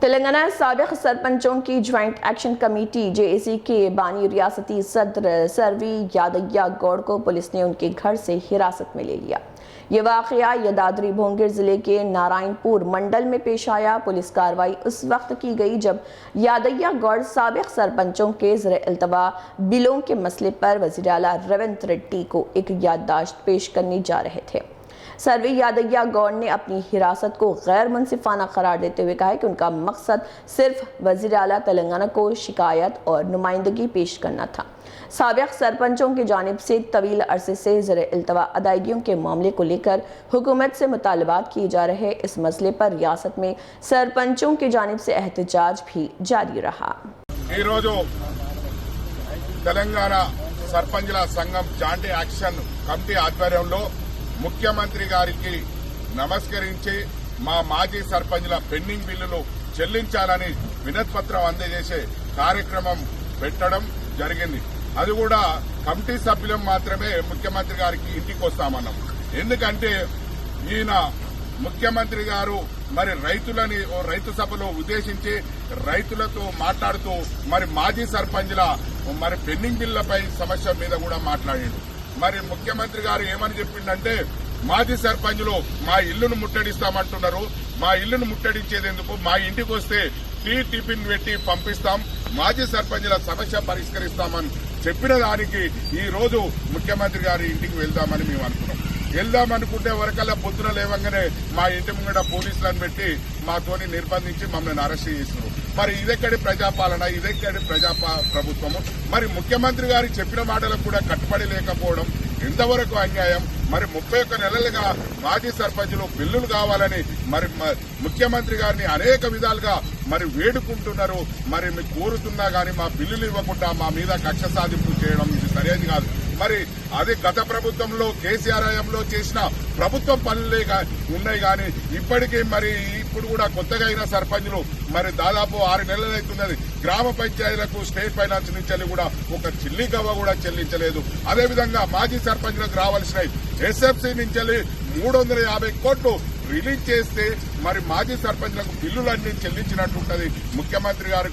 तेलंगाना साबिक सरपंचों की ज्वाइंट एक्शन कमेटी जेएसी के बानी रियासती सदर सर्वी यादయ్య गौड़ को पुलिस ने उनके घर से हिरासत में ले लिया। ये वाकया यदाद्री भोंगिर जिले के नारायणपुर मंडल में पेश आया। पुलिस कार्रवाई उस वक्त की गई जब यादయ్య गौड़ साबिक सरपंचों के ज़र-ए-इल्तवा बिलों के मसले पर वज़ीर आला रेवंत रेड्डी को एक याददाश्त पेश करने जा रहे थे। सर्वे यादయ్య गौड़ ने अपनी हिरासत को गैर मुनसिफाना करार देते हुए कहा है कि उनका मकसद सिर्फ वज़ीर आला तेलंगाना को शिकायत और नुमाइंदगी पेश करना था। साबिक सरपंचों की जानिब से तवील अरसे से ज़र-ए-इल्तवा अदायगियों के मामले को लेकर हुकूमत से मुतालबात किए जा रहे। इस मसले पर रियासत में सरपंचों की जानिब से एहतजाज भी जारी रहा। तेलंगाना सरपंचुల సంఘం జాయింట్ యాక్షన్ కమిటీ ఆధ్వర్యంలో ముఖ్యమంత్రి గారికి నమస్కరించి మా మాజీ సర్పంచుల పెండింగ్ బిల్లులు చెల్లించాలని వినతిపత్రం అందజేసే కార్యక్రమం పెట్టడం జరిగింది। అది కూడా కమిటీ సభ్యులం మాత్రమే ముఖ్యమంత్రి గారికి ఇంటికి వస్తామన్నాం। ఎందుకంటే ఈయన ముఖ్యమంత్రి గారు మరి రైతులని రైతు సభలో ఉద్దేశించి రైతులతో మాట్లాడుతూ మరి మాజీ సర్పంచుల మరి పెండింగ్ బిల్లులపై సమస్య మీద కూడా మాట్లాడారు। మరి ముఖ్యమంత్రి గారు ఏమని చెప్పిందంటే మాజీ సర్పంచులు మా ఇల్లును ముట్టడిస్తామంటున్నారు, మా ఇల్లును ముట్టడించేందుకు మా ఇంటికి వస్తే టిఫిన్ పెట్టి పంపిస్తాం, మాజీ సర్పంచుల సమస్య పరిష్కరిస్తామని చెప్పిన దానికి ఈ రోజు ముఖ్యమంత్రి గారి ఇంటికి వెళ్దామని మేము అనుకున్నాం। వెళ్దామనుకుంటే వరకల్లా పొద్దున లేవంగానే మా ఇంటి ముంగట పోలీసులను పెట్టి మాతోని నిర్బంధించి మమ్మల్ని అరెస్ట్ చేస్తున్నారు। మరి ఇదెక్కడి ప్రజాపాలన, ఇదెక్కడి ప్రభుత్వము? మరి ముఖ్యమంత్రి గారు చెప్పిన మాటలకు కూడా కట్టుబడి లేకపోవడం ఎంతవరకు అన్యాయం? మరి 31 నెలలుగా మాజీ సర్పంచులు బిల్లులు కావాలని మరి ముఖ్యమంత్రి గారిని అనేక విధాలుగా మరి వేడుకుంటున్నారు। మరి మీకు కోరుతున్నా గానీ మా బిల్లులు ఇవ్వకుండా మా మీద కక్ష సాధింపు చేయడం ఇది సరైనది కాదు। మరి అది గత ప్రభుత్వంలో కేసీఆర్ హయాంలో చేసిన ప్రభుత్వం పనులే ఉన్నాయి కానీ ఇప్పటికీ మరి ఇప్పుడు కూడా కొత్తగా అయిన సర్పంచులు మరి దాదాపు 6 నెలలు అవుతున్నది। గ్రామ పంచాయతీలకు స్టేట్ ఫైనాన్స్ నుంచి కూడా ఒక చిల్లి గవ్వ కూడా చెల్లించలేదు। అదేవిధంగా మాజీ సర్పంచులకు రావాల్సిన ఎస్ఎఫ్సీ నుంచి 350 కోట్లు రిలీజ్ చేస్తే మరి మాజీ సర్పంచులకు బిల్లులన్నీ చెల్లించినట్టుంటది। ముఖ్యమంత్రి గారు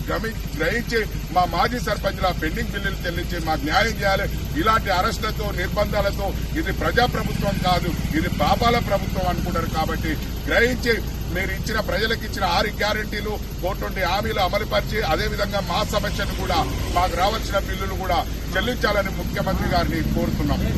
గ్రహించి మా మాజీ సర్పంచుల పెండింగ్ బిల్లులు చెల్లించి మాకు న్యాయం చేయాలి। ఇలాంటి అరెస్టులతో నిర్బంధాలతో ఇది ప్రజాప్రభుత్వం కాదు, ఇది పాపాల ప్రభుత్వం అనుకుంటారు। కాబట్టి గ్రహించి మీరు ఇచ్చిన ప్రజలకు ఇచ్చిన 6 గ్యారెంటీలు 120 హామీలు అమలుపరిచి అదేవిధంగా మా సమస్యను కూడా మాకు రావాల్సిన బిల్లులు కూడా చెల్లించాలని ముఖ్యమంత్రి గారిని కోరుతున్నాము।